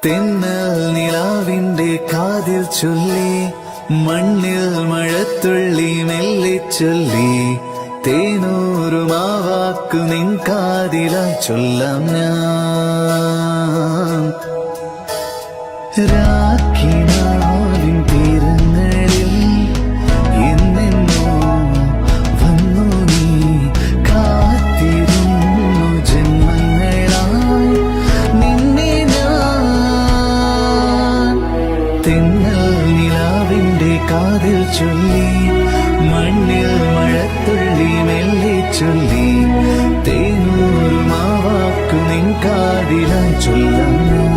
തെന്നൽ നിലാവിന്റെ കാതിൽ ചൊല്ലി, മണ്ണിൽ മഴത്തുള്ളി മെല്ലെ ചൊല്ലി, തേനൂറുമാവാക്കു നിൻ കാതിലായി ചൊല്ലാം ഞാൻ. രാഖിനാവിൻ തീരങ്ങളിൽ എന്നെന്നോ വന്നു നീ, കാത്തിരുന്നു ജന്മങ്ങളായി നിന്നെ ഞാൻ. തെന്നൽ നിലാവിന്റെ കാതിൽ ചൊല്ലി, മണ്ണിൽ മഴത്തുള്ളി മെല്ലെ ചൊല്ലി, തേനൂറുമാവാക്കു നിൻ കാതിലായി ചൊല്ലാം.